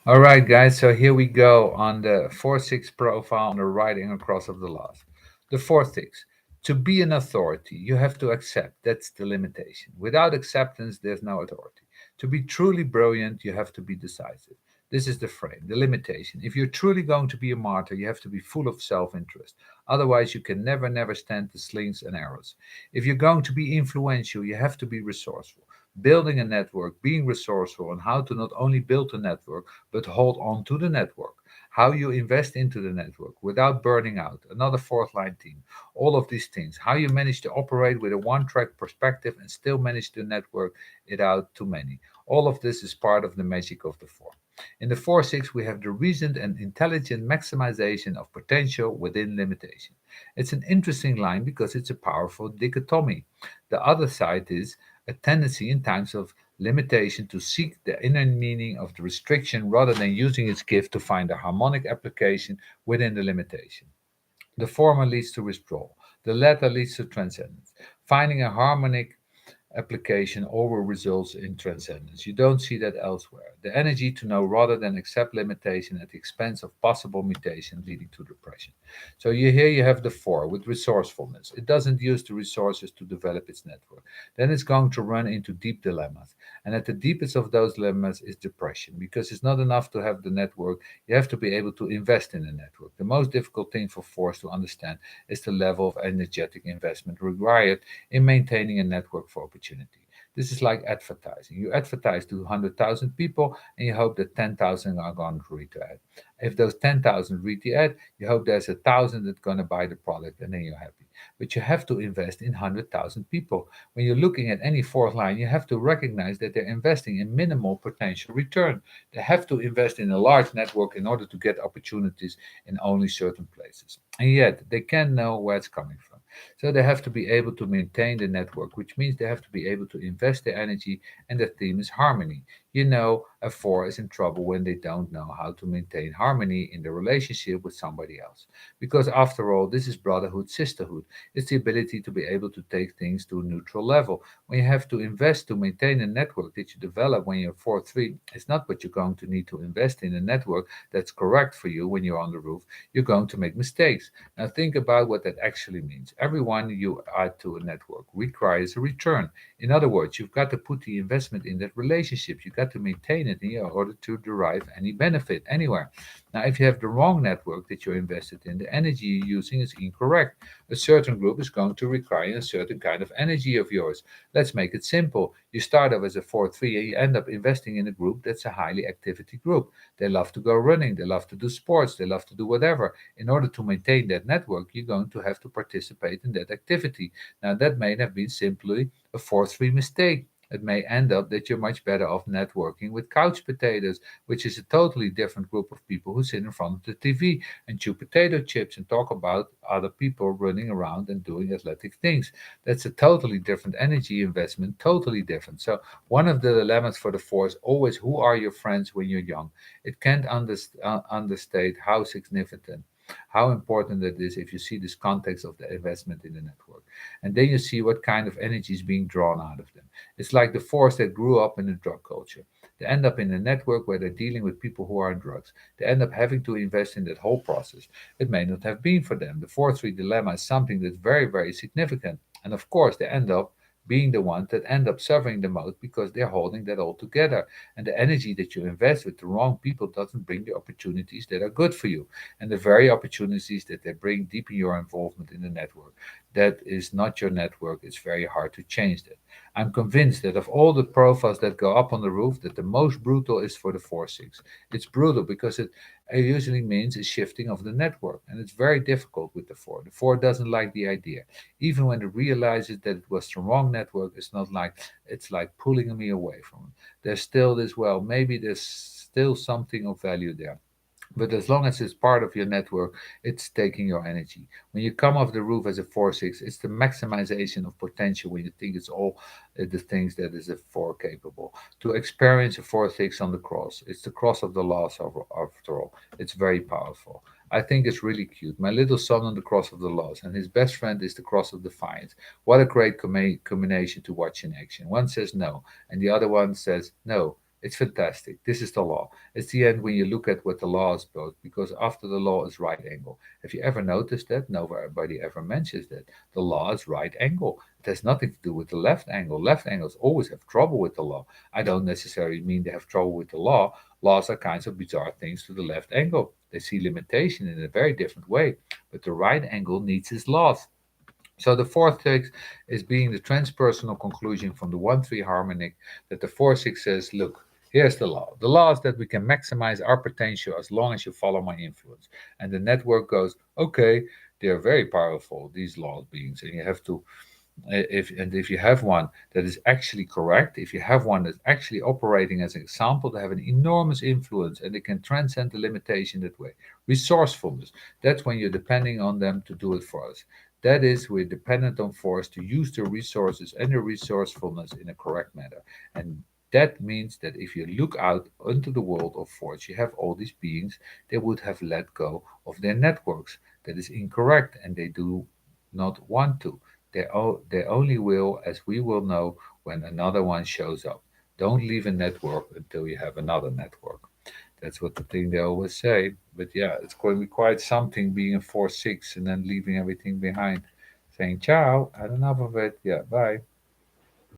All right, guys. So here we go on the 4-6 profile on the writing across of the laws. The 4-6. To be an authority, you have to accept. That's the limitation. Without acceptance, there's no authority. To be truly brilliant, you have to be decisive. This is the frame, the limitation. If you're truly going to be a martyr, you have to be full of self interest. Otherwise, you can never stand the slings and arrows. If you're going to be influential, you have to be resourceful. Building a network, being resourceful, and how to not only build a network but hold on to the network. How you invest into the network without burning out. Another fourth line team. All of these things. How you manage to operate with a one track perspective and still manage to network it out to many. All of this is part of the magic of the four. In the 4-6, we have the reasoned and intelligent maximization of potential within limitation. It's an interesting line because it's a powerful dichotomy. The other side is a tendency in times of limitation to seek the inner meaning of the restriction rather than using its gift to find a harmonic application within the limitation. The former leads to withdrawal, the latter leads to transcendence. Finding a harmonic application over results in transcendence. You don't see that elsewhere. The energy to know rather than accept limitation at the expense of possible mutation leading to depression. So here you have the four with resourcefulness. It doesn't use the resources to develop its network. Then it's going to run into deep dilemmas. And at the deepest of those dilemmas is depression because it's not enough to have the network. You have to be able to invest in the network. The most difficult thing for force to understand is the level of energetic investment required in maintaining a network for opportunity. This is like advertising. You advertise to 100,000 people and you hope that 10,000 are going to read the ad. If those 10,000 read the ad, you hope there's 1,000 that's going to buy the product and then you're happy. But you have to invest in 100,000 people. When you're looking at any fourth line, you have to recognize that they're investing in minimal potential return. They have to invest in a large network in order to get opportunities in only certain places. And yet, they can know where it's coming from. So they have to be able to maintain the network, which means they have to be able to invest their energy, and the theme is harmony. A four is in trouble when they don't know how to maintain harmony in the relationship with somebody else. Because after all, this is brotherhood, sisterhood. It's the ability to be able to take things to a neutral level. When you have to invest to maintain a network that you develop when you're 4-3, it's not what you're going to need to invest in a network that's correct for you when you're on the roof. You're going to make mistakes. Now, think about what that actually means. Everyone you add to a network requires a return. In other words, you've got to put the investment in that relationship. You've got to maintain it in order to derive any benefit anywhere. Now, if you have the wrong network that you're invested in, the energy you're using is incorrect. A certain group is going to require a certain kind of energy of yours. Let's make it simple. You start off as a 4-3 and you end up investing in a group that's a highly activity group. They love to go running, they love to do sports, they love to do whatever. In order to maintain that network, you're going to have to participate in that activity. Now, that may have been simply a 4-3 mistake. It may end up that you're much better off networking with couch potatoes, which is a totally different group of people who sit in front of the TV and chew potato chips and talk about other people running around and doing athletic things. That's a totally different energy investment, totally different. So, one of the dilemmas for the four is always who are your friends when you're young? It can't understate how significant, how important that is if you see this context of the investment in the network. And then you see what kind of energy is being drawn out of them. It's like the force that grew up in the drug culture. They end up in a network where they're dealing with people who are on drugs. They end up having to invest in that whole process. It may not have been for them. The 4-3 dilemma is something that's very significant. And of course, they end up being the ones that end up suffering the most because they're holding that all together. And the energy that you invest with the wrong people doesn't bring the opportunities that are good for you. And the very opportunities that they bring deepen your involvement in the network. That is not your network. It's very hard to change that. I'm convinced that of all the profiles that go up on the roof, that the most brutal is for the 4-6. It's brutal because it usually means a shifting of the network, and it's very difficult with the 4. The 4 doesn't like the idea. Even when it realizes that it was the wrong network, it's like pulling me away from it. There's still this, well, maybe there's still something of value there. But as long as it's part of your network, it's taking your energy. When you come off the roof as a 4-6, it's the maximization of potential when you think it's all the things that is a 4 capable. To experience a 4-6 on the cross, it's the cross of the loss after all. It's very powerful. I think it's really cute. My little son on the cross of the loss, and his best friend is the cross of defiance. What a great combination to watch in action. One says no, and the other one says no. It's fantastic. This is the law. It's the end when you look at what the law is about, because after the law is right angle. Have you ever noticed that? Nobody ever mentions that. The law is right angle. It has nothing to do with the left angle. Left angles always have trouble with the law. I don't necessarily mean they have trouble with the law. Laws are kinds of bizarre things to the left angle. They see limitation in a very different way. But the right angle needs its laws. So the fourth text is being the transpersonal conclusion from the 1-3 harmonic that the 4-6 says, look, here's the law. The law is that we can maximize our potential as long as you follow my influence. And the network goes, okay, they're very powerful, these law beings, and you have to if you have one that is actually correct, if you have one that's actually operating as an example, they have an enormous influence and they can transcend the limitation that way. Resourcefulness, that's when you're depending on them to do it for us. That is, we're dependent on force to use the resources and the resourcefulness in a correct manner. And that means that if you look out into the world of force, you have all these beings, they would have let go of their networks. That is incorrect, and they do not want to. They only will, as we will know, when another one shows up. Don't leave a network until you have another network. That's what the thing they always say. But yeah, it's going to be quite something being in 4-6 and then leaving everything behind. Saying ciao, had enough of it. Yeah, bye.